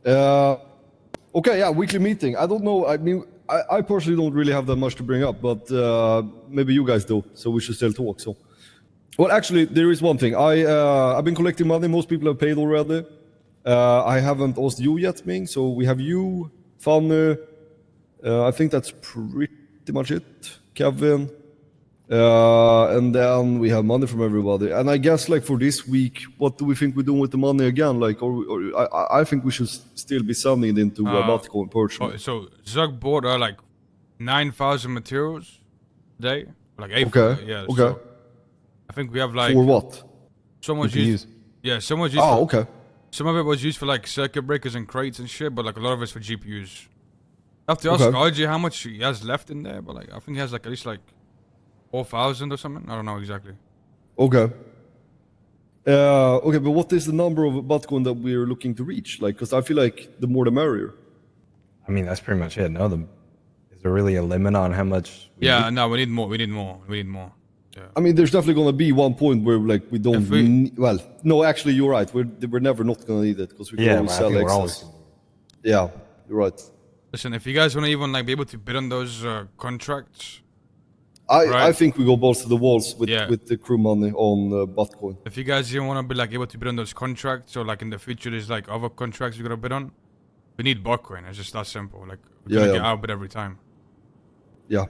Okay, yeah, weekly meeting. I don't know. I mean, I personally don't really have that much to bring up, but maybe you guys do, so we should still talk. So, well, actually, there is one thing. I've been collecting money. Most people have paid already. I haven't asked you yet, Ming. So we have you, Fanny. I think that's pretty much it. Kevin. And then we have money from everybody. And I guess like for this week, what do we think we're doing with the money again? Like, I think we should still be sending it into Batcoin personally. So Zug bought like 9,000 materials a day, like 8. Okay. Yeah. Okay. So I think we have like for what? Someone's used. Yeah, someone's used. Oh, okay. Some of it was used for like circuit breakers and crates and shit, but like a lot of it's for GPUs. I have to ask RJ how much he has left in there, but like I think he has like at least like 4,000 or something. I don't know exactly. Okay. Okay, but what is the number of Bitcoin that we're looking to reach? Like, because I feel like the more the merrier. I mean, that's pretty much it. No, is there really a limit on how much? No, we need more. Yeah. I mean, there's definitely gonna be one point where like we don't. Well, no, actually, you're right. We're never not gonna need it because we can always sell excess. Yeah, you're right. Listen, if you guys want to even like be able to bid on those contracts, I think we go balls to the walls with the crew money on Bitcoin. If you guys even want to be like able to bid on those contracts, or like in the future there's like other contracts you're gonna bid on, we need Bitcoin. It's just that simple. Like we're gonna get outbid every time. Yeah.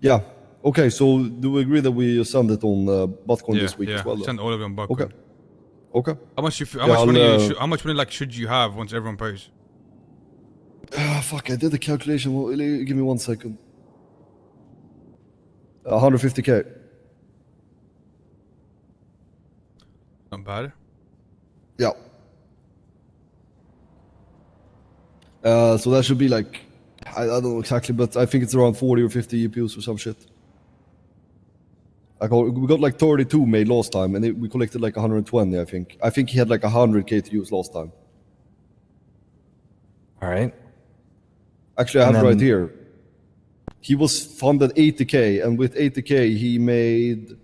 Yeah. Okay. So do we agree that we send it on Bitcoin this week as well? Send all of them Bitcoin. Okay. How much money like should you have once everyone pays? Fuck! I did the calculation. Well, give me 1 second. 150K. Not bad. Yeah. So that should be like, I don't know exactly, but I think it's around 40 or 50 EPUs or some shit. We got like 32 made last time, and we collected like 120, I think. I think he had like 100K to use last time. All right. Actually, I have it right here. He was funded 80K, and with 80K, he made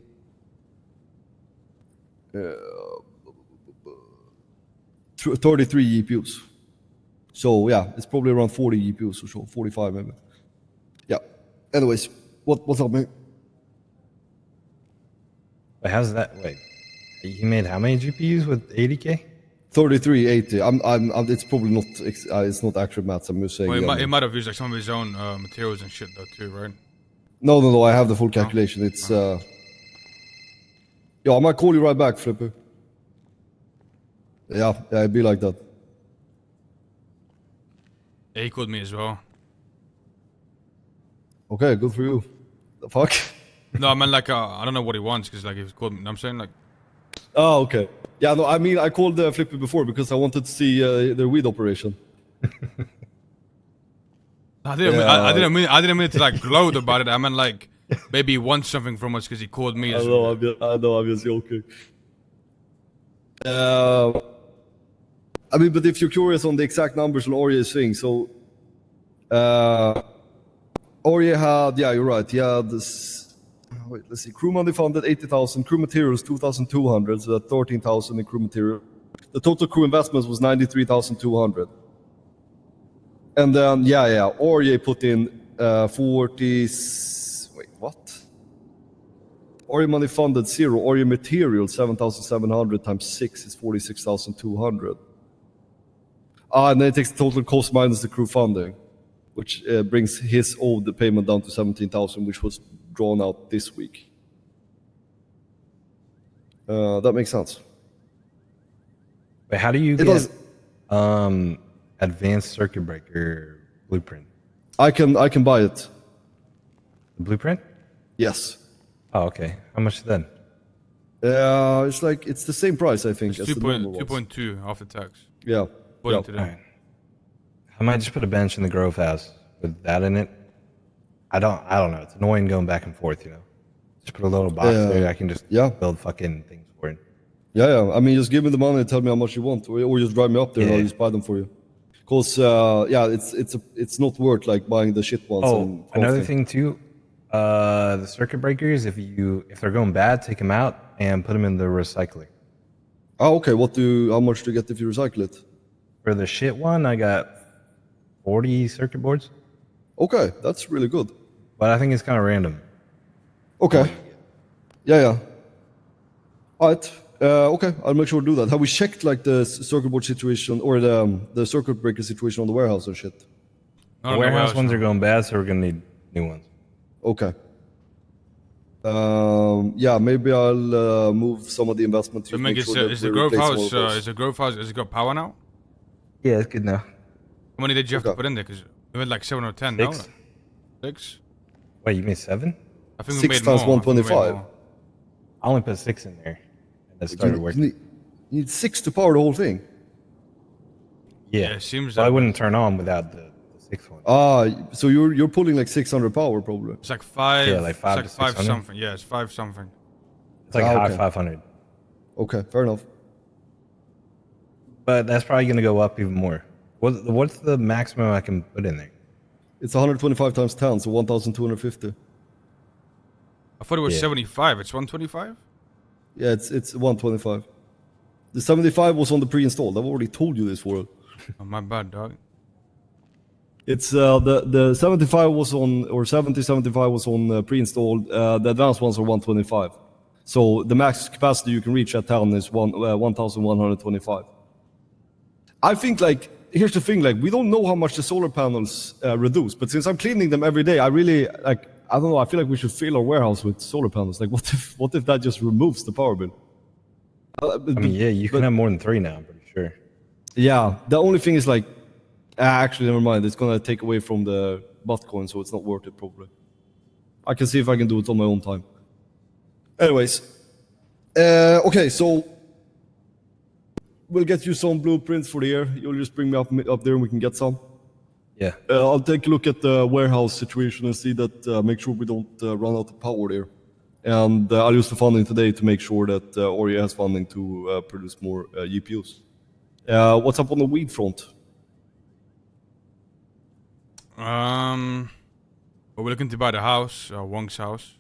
33 EPUs. So yeah, it's probably around 40 EPUs or so, 45 maybe. Yeah. Anyways, what's up, man? But how's that? Wait, he made how many GPUs with 80K? 33, 80. It's probably not. It's not accurate maths. I'm just saying. Well, he might have used like some of his own materials and shit though too, right? No. I have the full calculation. It's. Yo, I might call you right back, Flipper. Yeah, it'd be like that. Yeah, he called me as well. Okay, good for you. The fuck? No, I meant like I don't know what he wants because like he called me. You know what I'm saying like. Oh, okay. Yeah, no, I mean, I called Flipper before because I wanted to see their weed operation. I didn't mean it to like gloat about it. I meant like maybe he wants something from us because he called me. I know, I'm just joking. I mean, but if you're curious on the exact numbers on Orye's thing, so Orye had, yeah, you're right. He had this. Wait, let's see. Crew money funded 80,000. Crew materials 2,200. So that's 13,000 in crew material. The total crew investments was 93,200. And then Orye put in 40. Wait, what? Orye money funded 0. Orye material 7,700 times 6 is 46,200. And then it takes the total cost minus the crew funding, which brings his owed payment down to 17,000, which was drawn out this week. That makes sense. But how do you get advanced circuit breaker blueprint? I can buy it. The blueprint? Yes. Oh, okay. How much then? It's the same price, I think, it's as the normal ones. 2.2 after tax. Yeah. Right. I might just put a bench in the Grove house with that in it. I don't know. It's annoying going back and forth, you know. Just put a little box there. I can just build fucking things for it. Yeah. I mean, just give me the money and tell me how much you want, or just drive me up there and I'll just buy them for you. Because it's not worth like buying the shit ones. Oh, another thing too, the circuit breakers. If they're going bad, take them out and put them in the recycling. Oh, okay. How much do you get if you recycle it? For the shit one, I got 40 circuit boards. Okay, that's really good. But I think it's kind of random. Okay. Yeah. Alright. Okay, I'll make sure to do that. Have we checked like the circuit board situation or the circuit breaker situation on the warehouse and shit? The warehouse ones are going bad, so we're gonna need new ones. Okay. Yeah, maybe I'll move some of the investment to make sure that is the growth house has it got power now? Yeah, it's good now. How many did you have to put in there? Because we made like 7 or 10. 6. No? 6? Wait, you made 7? I think 6 we made times more. 125. I only put 6 in there, and that started working. You need 6 to power the whole thing. Yeah, it seems I wouldn't turn on without the 6th one. So you're pulling like 600 power probably. It's like 5. Yeah, like 5 it's to like 5 600. something. Yeah, it's 5 something. It's like high okay. 500. Okay, fair enough. But that's probably gonna go up even more. What's the maximum I can put in there? It's 125 times 10, so 1,250. I thought it was 75. It's 125? Yeah, it's 125. The 75 was on the pre-installed. I've already told you this, World. Oh, my bad, dog. It's the 75 was on, or 75 was on pre-installed. The advanced ones are 125. So the max capacity you can reach at 10 is 1,125. I think like, here's the thing, like we don't know how much the solar panels reduce, but since I'm cleaning them every day, I really like, I don't know, I feel like we should fill our warehouse with solar panels. Like what if that just removes the power bill? I mean, yeah, you can have more than 3 now, I'm pretty sure. Yeah, the only thing is like, actually, never mind. It's gonna take away from the Bitcoin, so it's not worth it probably. I can see if I can do it on my own time. Anyways, okay, so we'll get you some blueprints for the year. You'll just bring me up there and we can get some. Yeah. I'll take a look at the warehouse situation and see that, make sure we don't run out of power there. And I'll use the funding today to make sure that Ori has funding to produce more GPUs. What's up on the weed front? Well, we're looking to buy the house, Wong's house.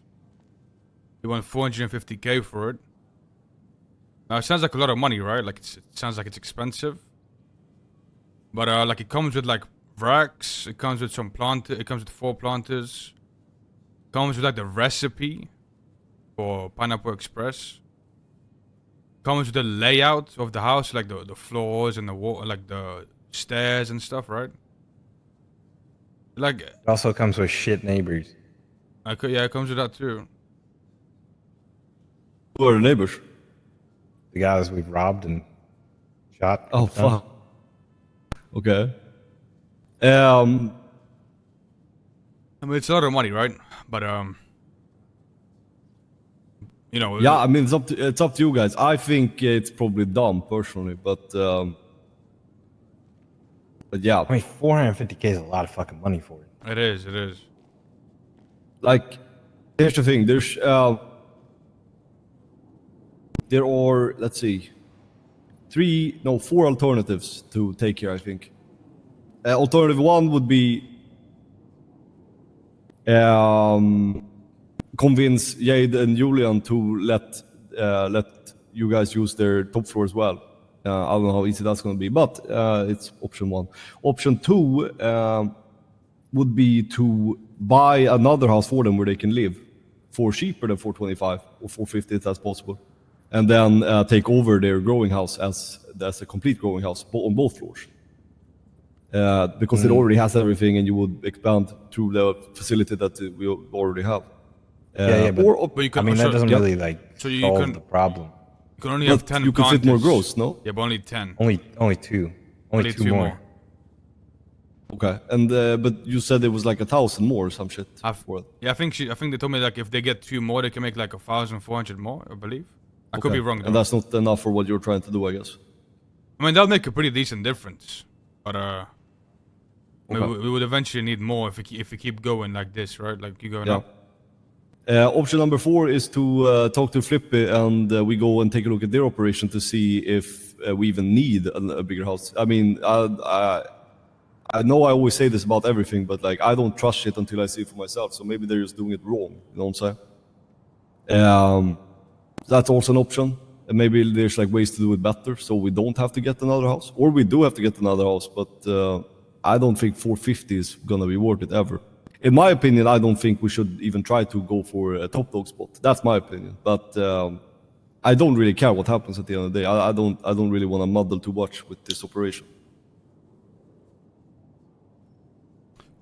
We want 450k for it. Now, it sounds like a lot of money, right? Like it sounds like it's expensive. But like it comes with like racks. It comes with some it comes with 4 planters. It comes with like the recipe for Pineapple Express. It comes with the layout of the house, like the floors and the wall, like the stairs and stuff, right? Like It also comes with shit neighbors. yeah, it comes with that too. Who are the neighbors? The guys we've robbed and shot. Oh, fuck. Okay. I mean, it's a lot of money, right? But you know. Yeah, I mean, it's up to you guys. I think it's probably dumb personally, but yeah. I mean, 450k is a lot of fucking money for it. It is. It is. Like, here's the thing. There are, let's see, 4 alternatives to take here, I think. Alternative 1 would be convince Jade and Julian to let you guys use their top floor as well. I don't know how easy that's going to be, but it's option 1. Option 2 would be to buy another house for them where they can live for cheaper than 425 or 450 if that's possible. And then take over their growing house as a complete growing house on both floors. Because it already has everything and you would expand through the facility that we already have. But you can, that doesn't really like solve the problem. You can only have 10 you can fit more grows, no? Yeah, but only 10. Only 2. Only 2 more. Okay, and but you said it was like 1,000 more or some shit. Yeah, I think they told me like if they get 2 more, they can make like 1,400 more, I believe. I could be wrong though. And that's not enough for what you're trying to do, I guess. I mean, that'll make a pretty decent difference. But we would eventually need more if we keep going like this, right? Like you going up. Option number 4 is to talk to Flippy and we go and take a look at their operation to see if we even need a bigger house. I mean, I know I always say this about everything, but like I don't trust shit until I see it for myself. So maybe they're just doing it wrong. You know what I'm saying? That's also an option. And maybe there's like ways to do it better, so we don't have to get another house, or we do have to get another house. But I don't think 450 is gonna be worth it ever. In my opinion, I don't think we should even try to go for a top dog spot. That's my opinion. But I don't really care what happens at the end of the day. I don't really want to muddle too much with this operation.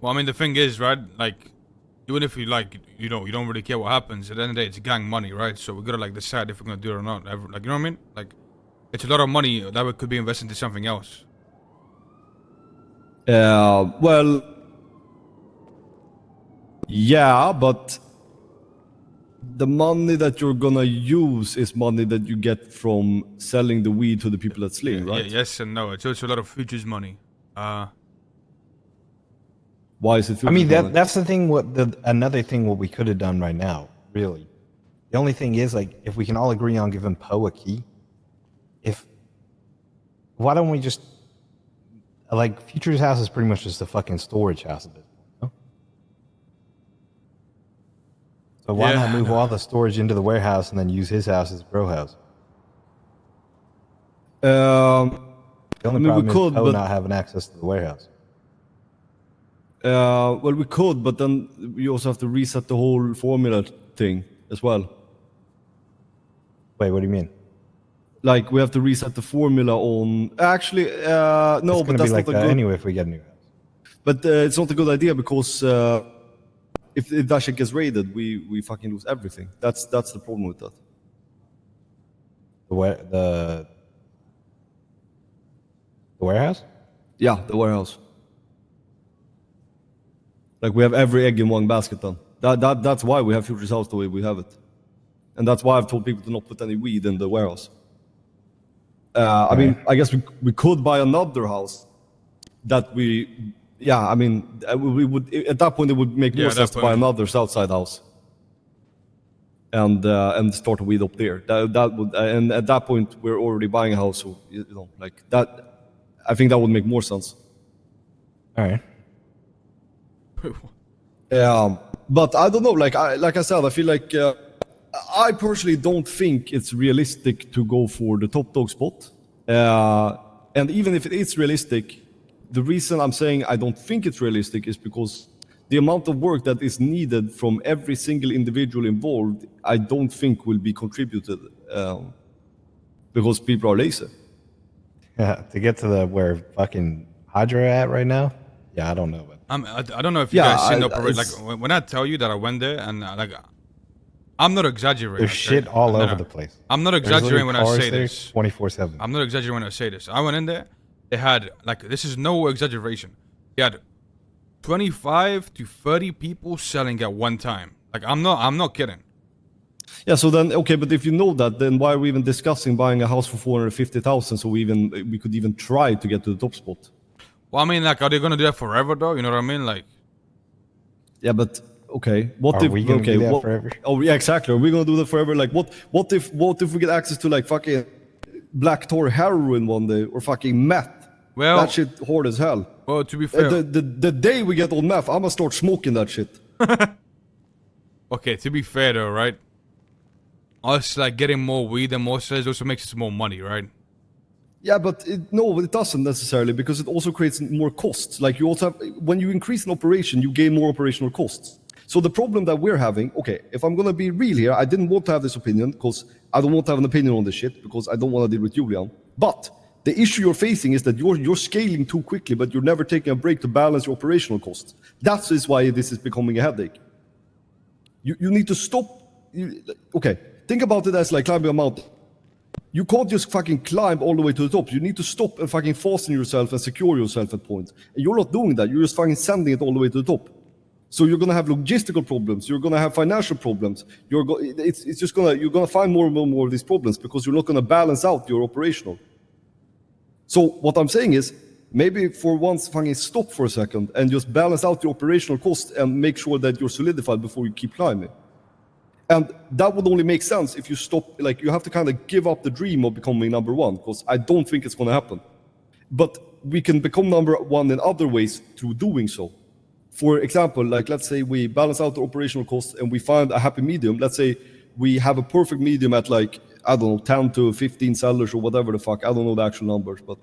Well, I mean, the thing is, right? Like, even if you like, you don't really care what happens. At the end of the day, it's gang money, right? So we gotta like decide if we're gonna do it or not. Like, you know what I mean? Like, it's a lot of money that we could be invested into something else. Well, yeah, but the money that you're gonna use is money that you get from selling the weed to the people that sling, right? Yeah, yes and no. It's also a lot of futures money. Why is it? I mean, that's the thing. Another thing what we could have done right now, really. The only thing is, like, if we can all agree on giving Poe a key, why don't we just, like, Future's house is pretty much just a fucking storage house at this point, no? So why not move all the storage into the warehouse and then use his house as a grow house? The only problem is Poe not having access to the warehouse. Well, we could, but then we also have to reset the whole formula thing as well. Wait, what do you mean? Like, we have to reset the formula on... Actually, no, but that's like not a good... anyway if we get a new house. But it's not a good idea because if that shit gets raided, we fucking lose everything. That's the problem with that. The warehouse? Yeah, the warehouse. Like, we have every egg in one basket then. That's why we have Future's house the way we have it. And that's why I've told people to not put any weed in the warehouse. I mean, I guess we could buy another house that we... Yeah, I mean, we would... At that point, it would make more sense to buy another Southside house. And start a weed up there. That would... And at that point, we're already buying a house, so, you know, like, that... I think that would make more sense. All right. But I don't know. Like I said, I feel like I personally don't think it's realistic to go for the top dog spot. And even if it is realistic, the reason I'm saying I don't think it's realistic is because the amount of work that is needed from every single individual involved, I don't think will be contributed because people are lazy. Yeah, to get to where fucking Hydra at right now. Yeah, I don't know. But I don't know if you guys seen the operation. Like, when I tell you that I went there and like, I'm not exaggerating. There's shit all over the place. I'm not exaggerating when I say this. 24/7. I'm not exaggerating when I say this. I went in there. They had, like, this is no exaggeration. They had 25 to 30 people selling at one time. Like, I'm not kidding. Yeah, so then, okay, but if you know that, then why are we even discussing buying a house for 450,000 so we could even try to get to the top spot? Well, I mean, like, are they gonna do that forever though? You know what I mean? Like, yeah, but okay, what are if we gonna do that forever? Oh yeah, exactly. Are we gonna do that forever? Like, what if we get access to like fucking black tar heroin one day or fucking meth? Well, that shit hard as hell. Well, to be fair, the day we get on meth, I'm gonna start smoking that shit. Okay, to be fair though, right? Us like getting more weed and more sales also makes us more money, right? Yeah, but no, it doesn't necessarily, because it also creates more costs. Like, you also have, when you increase an operation, you gain more operational costs. So the problem that we're having, okay, if I'm gonna be real here, I didn't want to have this opinion because I don't want to have an opinion on this shit because I don't want to deal with Julian. But the issue you're facing is that you're scaling too quickly, but you're never taking a break to balance your operational costs. That is why this is becoming a headache. You need to stop. Okay, think about it as like climbing a mountain. You can't just fucking climb all the way to the top. You need to stop and fucking fasten yourself and secure yourself at points. And you're not doing that. You're just fucking sending it all the way to the top. So you're gonna have logistical problems. You're gonna have financial problems. You're gonna find more and more of these problems because you're not gonna balance out your operational. So what I'm saying is, maybe for once fucking stop for a second and just balance out your operational costs and make sure that you're solidified before you keep climbing. And that would only make sense if you stop, like, you have to kind of give up the dream of becoming number one, because I don't think it's going to happen. But we can become number one in other ways through doing so. For example, like, let's say we balance out the operational costs and we find a happy medium. Let's say we have a perfect medium at like I don't know, 10 to 15 sellers or whatever the fuck. I don't know the actual numbers, but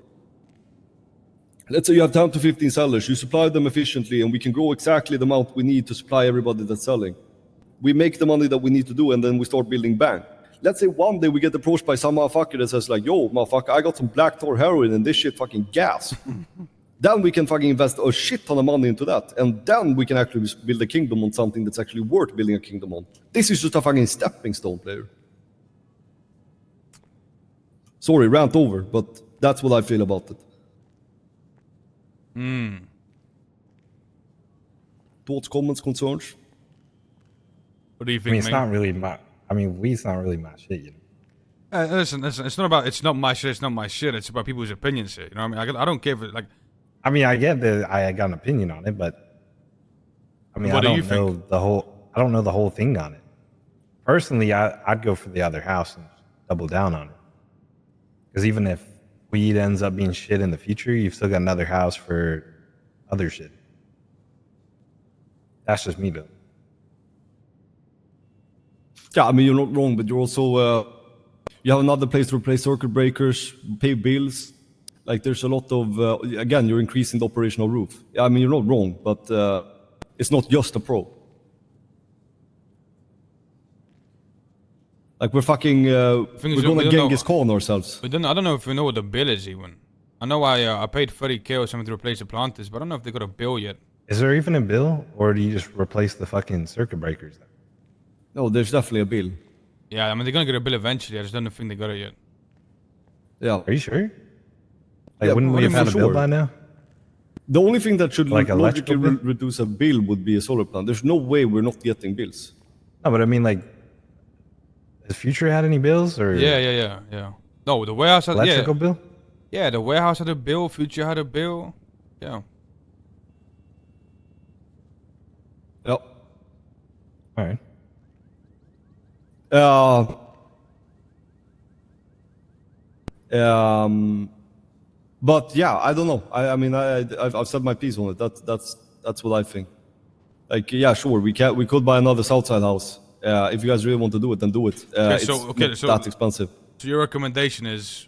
let's say you have 10 to 15 sellers, you supply them efficiently, and we can grow exactly the amount we need to supply everybody that's selling. We make the money that we need to do, and then we start building bank. Let's say one day we get approached by some motherfucker that says like, yo, motherfucker, I got some black tar heroin and this shit fucking gas. Then we can fucking invest a shit ton of money into that. And then we can actually build a kingdom on something that's actually worth building a kingdom on. This is just a fucking stepping stone, player. Sorry, rant over, but that's what I feel about it. Thoughts, comments, concerns? What do you I think, mean, it's mate? not really my. I mean, weed's not really my shit, you know. Listen, it's not my shit, it's not my shit, it's about people's opinions here, you know what I mean? I don't care if it, like... I mean, I get that I got an opinion on it, but I mean, What do I you don't know think? the whole. I don't know the whole thing on it. Personally, I'd go for the other house and double down on it. Because even if weed ends up being shit in the future, you've still got another house for other shit. That's just me, though. Yeah, I mean, you're not wrong, but you're also, you have another place to replace circuit breakers, pay bills. Like, there's a lot of, again, you're increasing the operational roof. Yeah, I mean, you're not wrong, but it's not just a pro. Like, we're fucking, we're gonna Genghis Khan ourselves. I don't know if we know what the bill is even. I know I paid 30k or something to replace the planters, but I don't know if they got a bill yet. Is there even a bill, or do you just replace the fucking circuit breakers? Then? No, there's definitely a bill. Yeah, I mean, they're gonna get a bill eventually, I just don't think they got it yet. Yeah. Are you sure? Like, Yeah, wouldn't we have for had a bill sure. by now? The only thing that should Like logically electrical bill? reduce a bill would be a solar plant. There's no way we're not getting bills. No, but I mean, like, has Future had any bills or Yeah. No, the warehouse had electrical bill? Yeah, the warehouse had a bill, Future had a bill. Yeah. Yeah. All right. But yeah, I don't know. I mean, I've said my piece on it. That's what I think. Like, yeah, sure, we could buy another Southside house. If you guys really want to do it, then do it. It's not that expensive. So your recommendation is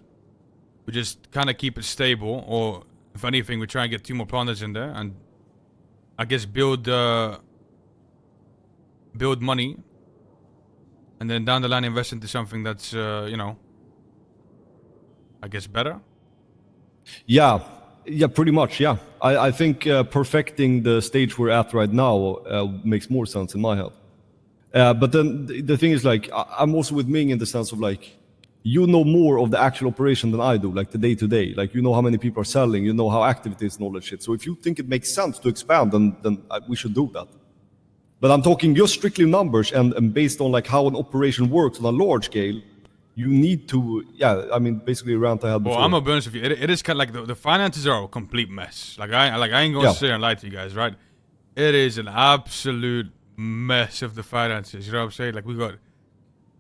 we just kind of keep it stable, or if anything, we try and get 2 more planters in there, and I guess build money, and then down the line invest into something that's you know, I guess better. Yeah, pretty much. Yeah, I think perfecting the stage we're at right now makes more sense in my head. But then the thing is, like, I'm also with Ming in the sense of, like, you know more of the actual operation than I do, like the day to day. Like, you know how many people are selling, you know how active it is and all that shit. So if you think it makes sense to expand, then we should do that. But I'm talking just strictly numbers and based on like how an operation works on a large scale. You need to, yeah, I mean, basically rant I had before. Well, I'm gonna be honest with you. It is kind of like the finances are a complete mess. Like I ain't gonna sit here and lie to you guys, right? It is an absolute mess of the finances. You know what I'm saying? Like we got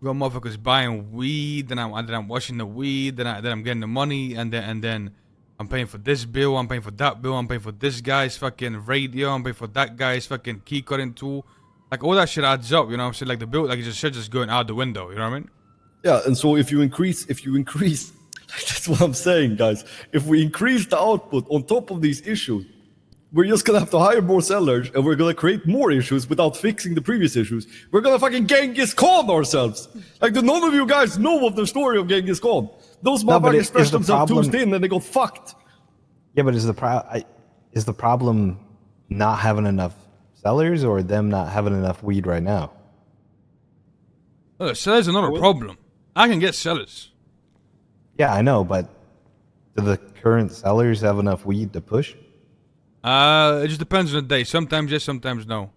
motherfuckers buying weed, then I'm washing the weed, then I'm getting the money, and then I'm paying for this bill, I'm paying for that bill, I'm paying for this guy's fucking radio, I'm paying for that guy's fucking key cutting tool. Like all that shit adds up. You know what I'm saying? Like the bill, like it's just going out the window. You know what I mean? Yeah, and so if you increase, that's what I'm saying, guys. If we increase the output on top of these issues, we're just gonna have to hire more sellers, and we're gonna create more issues without fixing the previous issues. We're gonna fucking Genghis Khan ourselves. Like, do none of you guys know of the story of Genghis Khan? Those motherfuckers stretched themselves too thin and they got fucked. Yeah, but is the problem not having enough sellers, or them not having enough weed right now? Look, sellers are not a problem. I can get sellers. Yeah, I know, but do the current sellers have enough weed to push? It just depends on the day. Sometimes yes, sometimes no.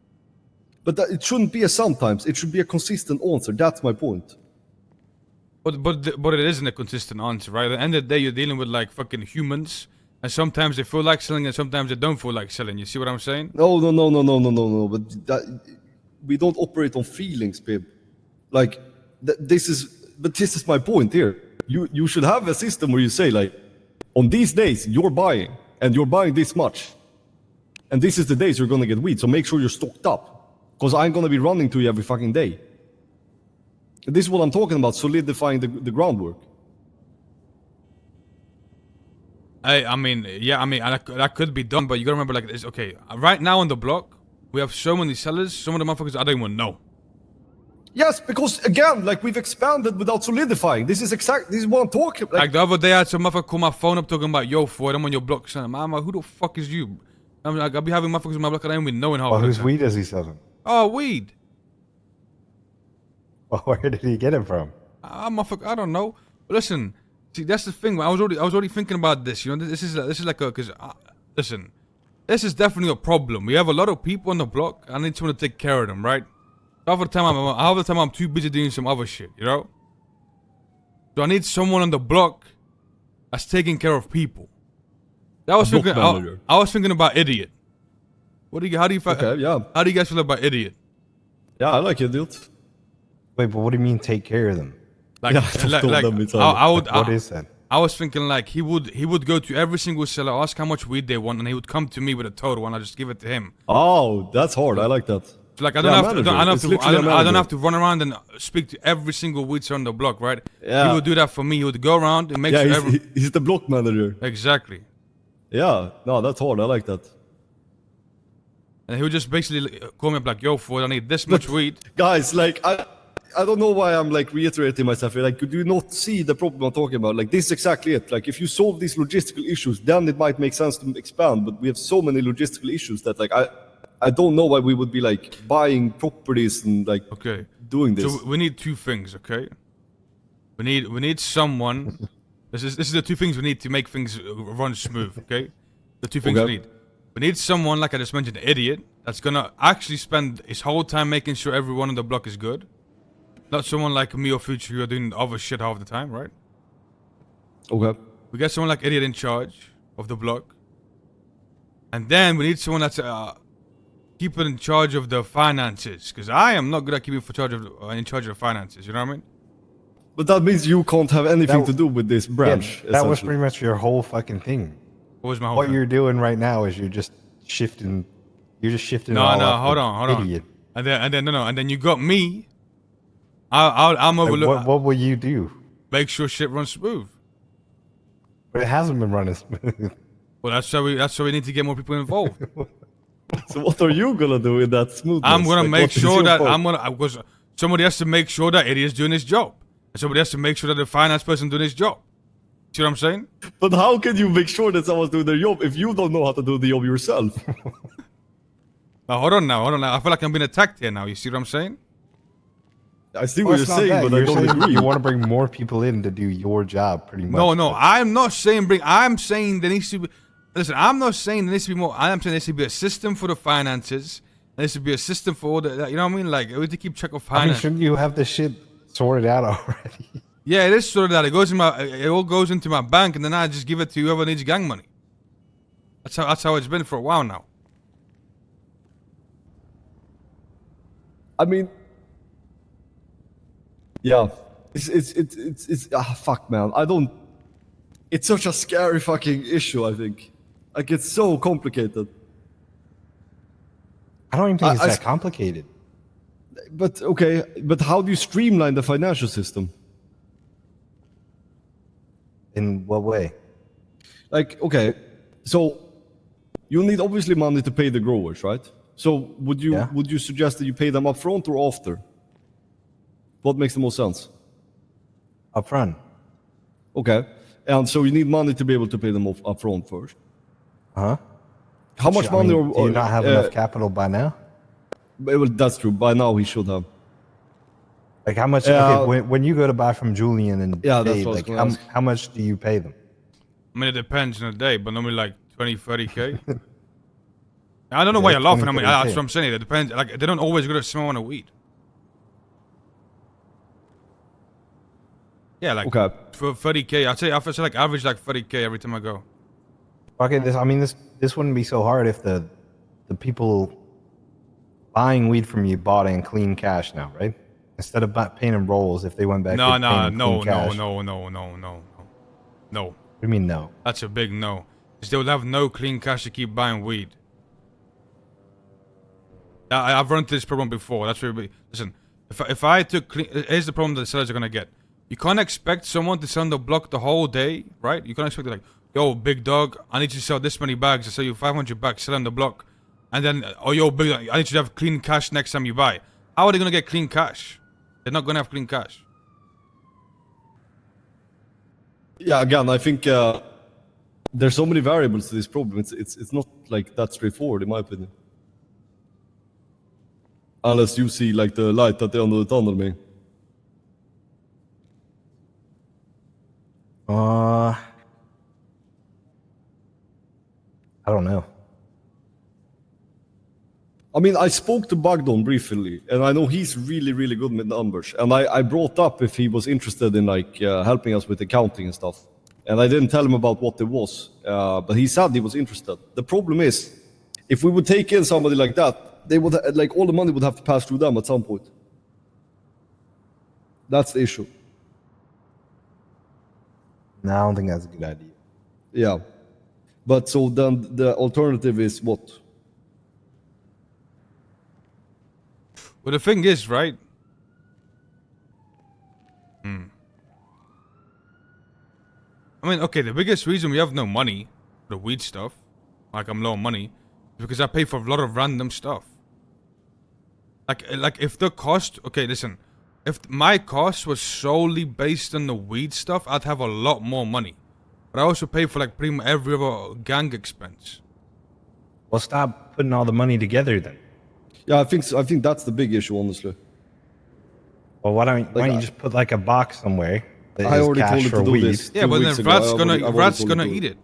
But it shouldn't be a sometimes. It should be a consistent answer. That's my point. But it isn't a consistent answer, right? At the end of the day, you're dealing with like fucking humans, and sometimes they feel like selling, and sometimes they don't feel like selling. You see what I'm saying? No. But we don't operate on feelings, babe. Like this is my point here. You should have a system where you say, like, on these days you're buying, and you're buying this much, and this is the days you're gonna get weed. So make sure you're stocked up, because I'm gonna be running to you every fucking day. This is what I'm talking about, solidifying the groundwork. I mean, yeah, I mean, that could be done, but you gotta remember, like, it's okay. Right now on the block, we have so many sellers, some of the motherfuckers I don't even know. Yes, because again, like we've expanded without solidifying. This is what I'm talking about. Like the other day, I had some motherfucker call my phone up talking about, yo, Ford, I'm on your block. Son, I'm like, who the fuck is you? I'm like, I'll be having motherfuckers on my block I don't even know in half Well, the whose time. weed is he selling? Oh, weed. Well, where did he get it from? Motherfucker, I don't know. But listen, see, that's the thing. I was already thinking about this. You know, this is like a, cause listen, this is definitely a problem. We have a lot of people on the block. I need someone to take care of them, right? Half the time I'm too busy doing some other shit, you know? So I need someone on the block that's taking care of people. I was thinking about idiot. How do you guys feel about idiot? Yeah, I like idiot. Wait, but what do you mean take care of them? Like, What is that? I was thinking like he would go to every single seller, ask how much weed they want, and he would come to me with a total, and I just give it to him. Oh, that's hard. I like that. So like I don't have to run around and speak to every single weed seller on the block, right? Yeah. He would do that for me. He would go around and make sure he's the block manager. Exactly. Yeah, no, that's hard. I like that. And he would just basically call me up like, yo, Ford, I need this much weed. Guys, like I don't know why I'm like reiterating myself here. Like, do you not see the problem I'm talking about? Like, this is exactly it. Like, if you solve these logistical issues, then it might make sense to expand. But we have so many logistical issues that, like, I don't know why we would be like buying properties and like doing this. So we need two things, okay? We need someone. This is the two things we need to make things run smooth, okay? The two things we need. We need someone, like I just mentioned, an idiot, that's gonna actually spend his whole time making sure everyone on the block is good. Not someone like me or Future who are doing other shit half the time, right? Okay. We get someone like idiot in charge of the block. And then we need someone that's keeping in charge of the finances. Because I am not good at keeping in charge of the finances, you know what I mean? But that means you can't have anything to do with this branch. Yeah, that was pretty much your whole fucking thing. What was my whole What thing? you're doing right now is you're just shifting. No, hold on. And then you got me. I'm overlooking. Like, what will you do? Make sure shit runs smooth. But it hasn't been running smooth. Well, that's why we need to get more people involved. So what are you gonna do with that smoothness? I'm gonna like, make sure that because somebody has to make sure that idiot's doing his job, and somebody has to make sure that the finance person doing his job. See what I'm saying? But how can you make sure that someone's doing their job if you don't know how to do the job yourself? Now, hold on now. I feel like I'm being attacked here now. You see what I'm saying? I see what you're saying, but I don't agree. You want to bring more people in to do your job, pretty much. No, I'm not saying bring. I'm saying there needs to be. Listen, I'm not saying there needs to be more. I'm saying there needs to be a system for the finances. There needs to be a system for all the. You know what I mean? Like we have to keep track of finance. I mean, shouldn't you have this shit sorted out already? Yeah, it is sorted out. It all goes into my bank, and then I just give it to whoever needs gang money. That's how it's been for a while now. I mean, yeah, it's fuck, man. I don't. It's such a scary fucking issue. I think, like, it's so complicated. I don't even think it's that complicated. But okay, but how do you streamline the financial system? In what way? Like, okay, so you need obviously money to pay the growers, right? So would you suggest that you pay them up front or after? What makes the most sense? Up front. Okay, and so you need money to be able to pay them up front first. Huh? How much money? Do you not have enough capital by now? Well, that's true. By now he should have. Like how much? Okay, when you go to buy from Julian and Dave, like how much do you pay them? I mean, it depends on the day, but normally like 20, 30K. I don't know why you're laughing. I mean, that's what I'm saying. It depends. Like they don't always go to small amount of weed. Yeah, like for 30K, I'd say like average like 30K every time I go. Okay, this wouldn't be so hard if the people buying weed from you bought in clean cash now, right? Instead of paying in rolls, if they went back. No. What do you mean no? That's a big no. Because they would have no clean cash to keep buying weed. I've run into this problem before. That's where listen. If I took clean, here's the problem that the sellers are gonna get. You can't expect someone to sell on the block the whole day, right? You can't expect it like, yo, big dog, I need you to sell this many bags. I sell you 500 bags, sell on the block, and then, oh, yo, big dog, I need you to have clean cash next time you buy. How are they gonna get clean cash? They're not gonna have clean cash. Yeah, again, I think there's so many variables to this problem. It's not like that straightforward, in my opinion. Unless you see like the light at the end of the tunnel, man. I don't know. I mean, I spoke to Bagdon briefly, and I know he's really, really good with numbers. And I brought up if he was interested in like helping us with accounting and stuff. And I didn't tell him about what it was, but he said he was interested. The problem is, if we would take in somebody like that, they would like all the money would have to pass through them at some point. That's the issue. No, I don't think that's a good idea. Yeah, but so then the alternative is what? Well, the thing is, right? I mean, okay, the biggest reason we have no money for the weed stuff, like I'm low on money, is because I pay for a lot of random stuff. Like if the cost, okay, listen, if my cost was solely based on the weed stuff, I'd have a lot more money. But I also pay for like pretty much every other gang expense. Well, stop putting all the money together then. Yeah, I think that's the big issue, honestly. Well, why don't you just put like a box somewhere that I is already cash told him for to do weed? this. Yeah, 2 but weeks then ago. rats gonna eat it.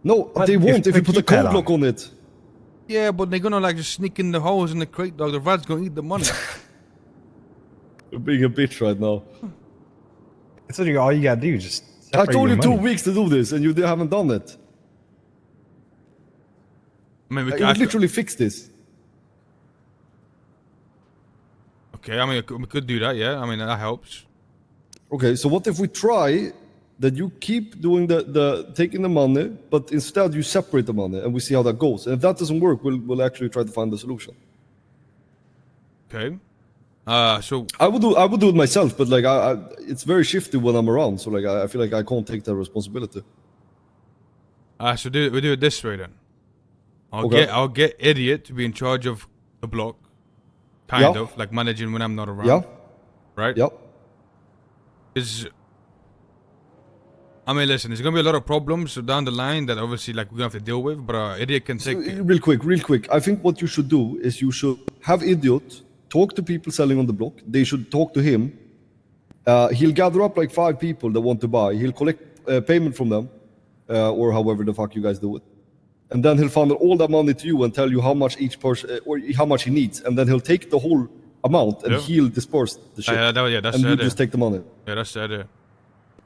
No, But they won't if you put put a a keypad code on. lock on it. Yeah, but they're gonna like just sneak in the holes in the crate, dog. The rats gonna eat the money. You're being a bitch right now. That's literally all you gotta do. Just I separate told your you 2 money. weeks to do this, and you haven't done it. I mean, I would literally fix this. okay, I mean, we could do that, yeah. I mean, that helps. Okay, so what if we try that you keep doing the taking the money, but instead you separate the money, and we see how that goes. And if that doesn't work, we'll actually try to find the solution. Okay. So I would do it myself, but like it's very shifty when I'm around. So like I feel like I can't take that responsibility. so we do it this way then. Okay. I'll get idiot to be in charge of the block, kind Yeah. of like managing when I'm not around. Yeah. Right. Yep. I mean, listen, there's gonna be a lot of problems down the line that obviously like we're gonna have to deal with, but idiot can take it. Real quick. I think what you should do is you should have Idiot talk to people selling on the block. They should talk to him. He'll gather up like 5 people that want to buy. He'll collect payment from them, or however the fuck you guys do it. And then he'll funnel all that money to you and tell you how much each person or how much he needs. And then he'll take the whole amount and Yeah. he'll disperse the shit. That's and the you idea. just take the money. Yeah, that's the idea.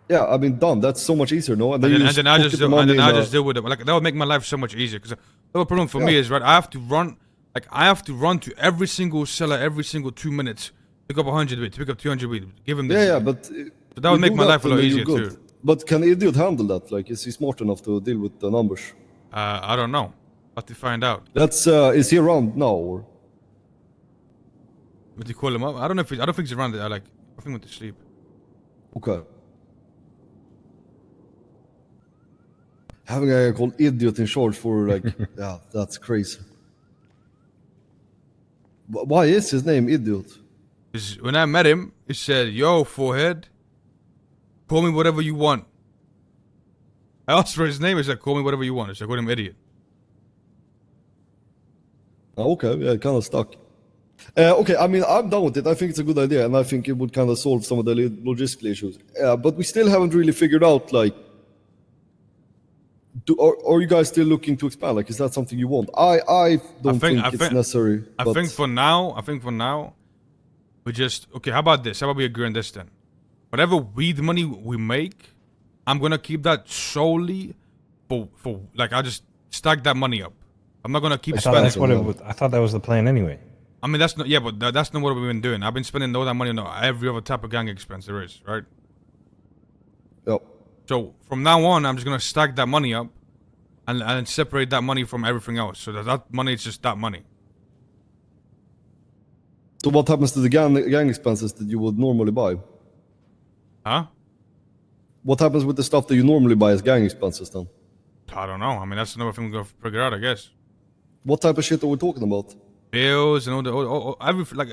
Yeah, I mean, done. That's so much easier, no? And then I just pocket the do, money and then in I the- just deal with it. Like that would make my life so much easier. Because the problem for me is right. I have to run to every single seller every single 2 minutes, pick up 100 weed, pick up 200 weed, give him this. Yeah, but So that would you make do my life a and lot then you're easier good. too. But can Idiot handle that? Like, is he smart enough to deal with the numbers? I don't know. Have to find out. That's is he around now or? Would you call him up? I don't think he's around. I think he went to sleep. Okay. Having a guy called Idiot in charge for like, yeah, that's crazy. Why is his name Idiot? 'Cause when I met him, he said, "Yo, forehead, call me whatever you want." I asked for his name. He said, "Call me whatever you want." So I called him idiot. Okay, yeah, kind of stuck. Okay, I mean, I'm done with it. I think it's a good idea, and I think it would kind of solve some of the logistical issues. But we still haven't really figured out, like, are you guys still looking to expand? Like, is that something you want? I don't think it's necessary. I think for now, we just okay. How about this? How about we agree on this then? Whatever weed money we make, I'm gonna keep that solely for like I just stack that money up. I'm not gonna keep I thought spending. that's what it was. I thought that was the plan anyway. I mean, that's not. Yeah, but that's not what we've been doing. I've been spending all that money on every other type of gang expense there is, right? Yep. So from now on, I'm just gonna stack that money up, and separate that money from everything else. So that money is just that money. So what happens to the gang expenses that you would normally buy? Huh? What happens with the stuff that you normally buy as gang expenses then? I don't know. I mean, that's another thing we're gonna figure out, I guess. What type of shit are we talking about? Bills and everything, like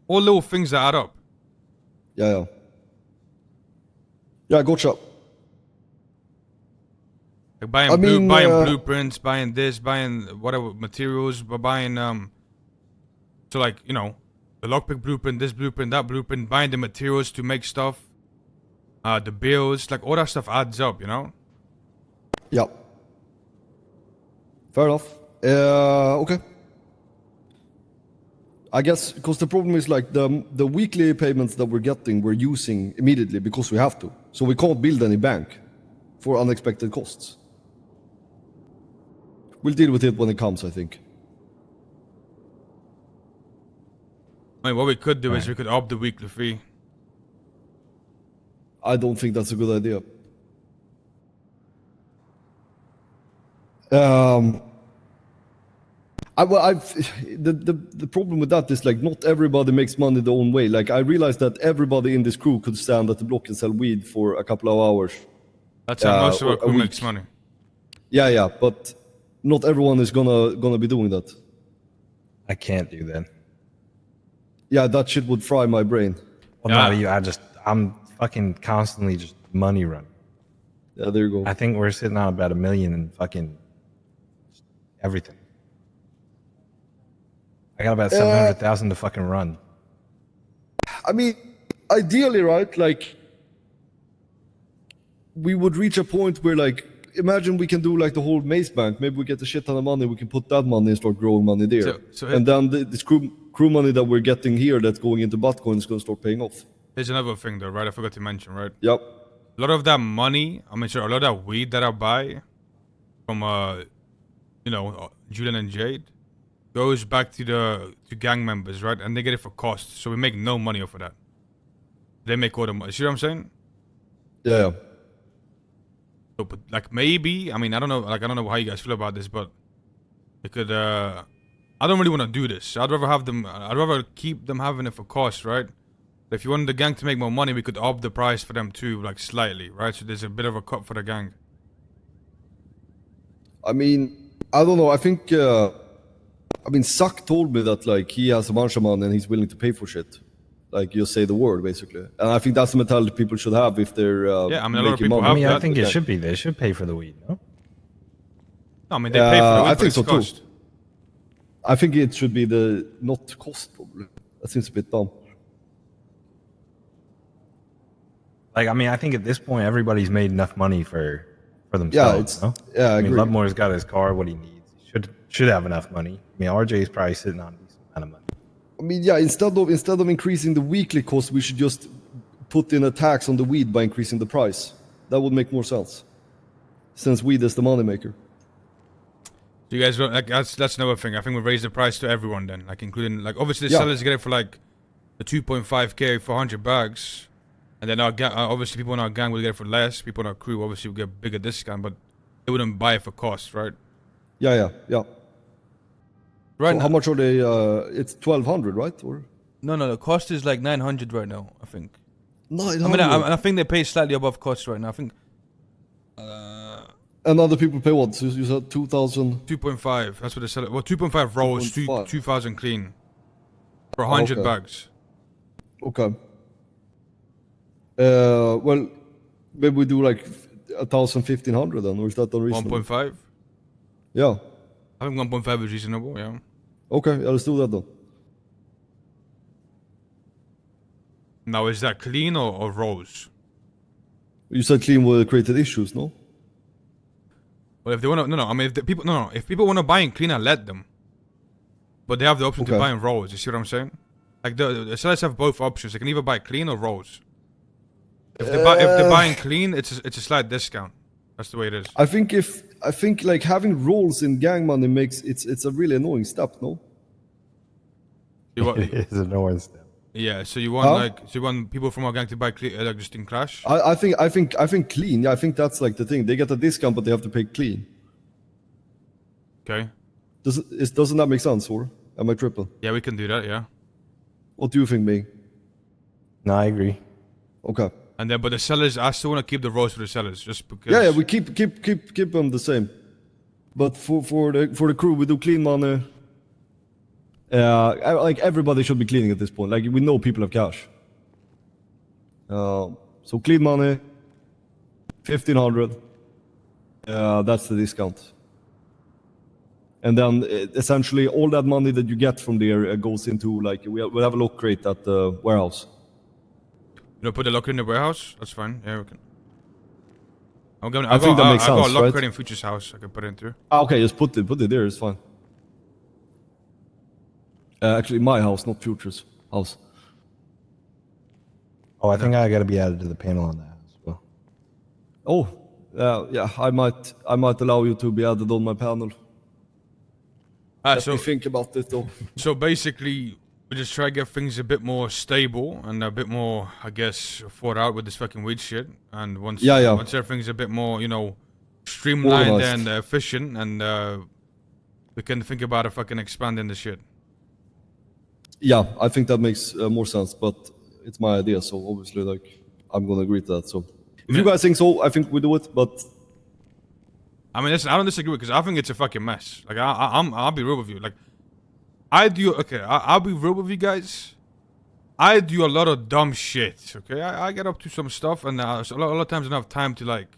all little things that add up. Yeah. Yeah, gotcha. Like buying blueprints, buying this, buying whatever materials, but buying so like, you know, the lockpick blueprint, this blueprint, that blueprint, buying the materials to make stuff, the bills, like all that stuff adds up, you know? Yeah. Fair enough. Okay. I guess because the problem is like the weekly payments that we're getting, we're using immediately because we have to. So we can't build any bank for unexpected costs. We'll deal with it when it comes, I think. I mean, what we could do is we could up the weekly fee. I don't think that's a good idea. The problem with that is like not everybody makes money their own way. Like I realized that everybody in this crew could stand at the block and sell weed for a couple of hours. That's how most of our crew makes money. Yeah, but not everyone is gonna be doing that. I can't do that. Yeah, that shit would fry my brain. Well, not you. I'm fucking constantly just money running. Yeah, there you go. I think we're sitting on about $1 million in fucking everything. I got about 700,000 to fucking run. I mean, ideally, right? Like, we would reach a point where, like, imagine we can do like the whole maze bank. Maybe we get a shit ton of money. We can put that money and start growing money there. And then this crew money that we're getting here that's going into Bitcoin is going to start paying off. There's another thing though, right? I forgot to mention, right? Yep. A lot of that money, a lot of that weed that I buy from, Julian and Jade goes back to gang members, right? And they get it for cost. So we make no money off of that. They make all the money. See what I'm saying? Yeah. So, but like maybe, I mean, I don't know how you guys feel about this, but it could, I don't really want to do this. I'd rather keep them having it for cost, right? If you want the gang to make more money, we could up the price for them too, like slightly, right? So there's a bit of a cut for the gang. I mean, I don't know. I think, Suck told me that like he has a bunch of money and he's willing to pay for shit. Like you say the word, basically. And I think that's the mentality people should have if they're a lot of people money. have I mean, that. I think it should be. They should pay for the weed, no? No, I mean, they pay for the weed, I think so cost. too. I think it should be the not cost probably. That seems a bit dumb. Like, I mean, I think at this point, everybody's made enough money for themselves. I agree. Lovemore's got his car, what he needs. He should have enough money. I mean, RJ's probably sitting on a decent amount of money. I mean, yeah. Instead of increasing the weekly cost, we should just put in a tax on the weed by increasing the price. That would make more sense, since weed is the moneymaker. Do you guys like that's another thing? I think we raise the price to everyone then, like including like obviously the sellers get it for like the 2.5k for 100 bags. And then obviously people in our gang will get it for less. People in our crew obviously will get a bigger discount, but they wouldn't buy it for cost, right? Yeah. Right. So how much are they? It's 1,200, right? Or No. The cost is like 900 right now, I think. 900. I mean, I think they pay slightly above cost right now. I think. And other people pay what? So you said 2,000. 2.5. That's what they sell it. Well, 2.5 rolls, 2,000 clean for 100 bags. Okay. Well, maybe we do like 1,000, 1,500 then, or is that unreasonable? 1.5. Yeah. I think 1.5 is reasonable. Yeah. Okay, yeah, let's do that then. Now, is that clean or rolls? You said clean would have created issues, no? Well, if they want to, no. I mean, if people want to buy in clean, I let them. But they have the option to buy in rolls. You see what I'm saying? Like the sellers have both options. They can either buy clean or rolls. If they're buying clean, it's a slight discount. That's the way it is. I think like having rolls in gang money makes it's a really annoying step, no? It is an annoying step. Yeah, so you want people from our gang to buy clean, like just in Clash? I think clean. Yeah, I think that's like the thing. They get a discount, but they have to pay clean. Okay. Doesn't that make sense, or am I tripping? Yeah, we can do that. Yeah. What do you think, Ming? No, I agree. Okay. And then, but the sellers, I still want to keep the roles for the sellers, just because. Yeah, we keep them the same. But for the crew, we do clean money. Like everybody should be cleaning at this point. Like we know people have cash. So clean money, 1,500. That's the discount. And then essentially all that money that you get from there goes into like we'll have a lock crate at the warehouse. You know, put the locker in the warehouse. That's fine. Yeah, we can. I think that makes sense, I got a locker right? crate in Future's house. I can put it into. Okay, just put it there. It's fine. Actually, my house, not Future's house. Oh, I think I got to be added to the panel on that as well. Oh, yeah. I might allow you to be added on my panel. Let me think about it though. So basically, we just try to get things a bit more stable and a bit more, I guess, thought out with this fucking weed shit. And once everything's a bit more, you know, streamlined organized and efficient, and we can think about fucking expanding the shit. Yeah, I think that makes more sense, but it's my idea, so obviously, like, I'm gonna agree to that. So, if you guys think so, I think we do it. But I mean, listen, I don't disagree because I think it's a fucking mess. Like, I'll be real with you. Like, I'll be real with you guys. I do a lot of dumb shit. Okay, I get up to some stuff, and a lot of times I don't have time to like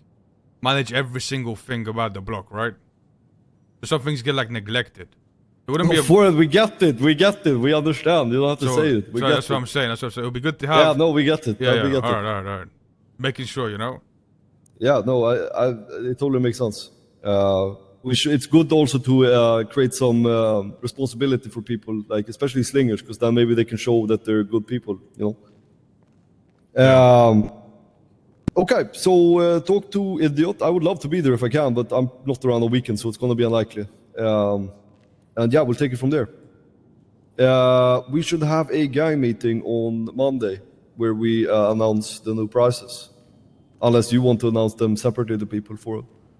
manage every single thing about the block, right? So some things get like neglected. It wouldn't be we get it. We understand. You don't have to say it. That's what I'm saying. It would be good to have. Yeah, no, we get it. Yeah, we get all right. Making sure, you know. Yeah, no, it totally makes sense. It's good also to create some responsibility for people, like especially slingers, because then maybe they can show that they're good people, you know. Okay, so talk to Idiot. I would love to be there if I can, but I'm not around on weekend, so it's going to be unlikely. And yeah, we'll take it from there. We should have a gang meeting on Monday where we announce the new prices. Unless you want to announce them separately to people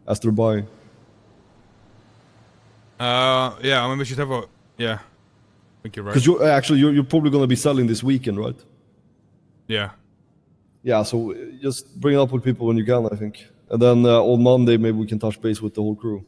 as they're buying. Yeah, I mean, we should have a... Yeah, I think you're right. Because you're probably going to be selling this weekend, right? Yeah. Yeah, so just bring it up with people when you can, I think. And then on Monday, maybe we can touch base with the whole crew.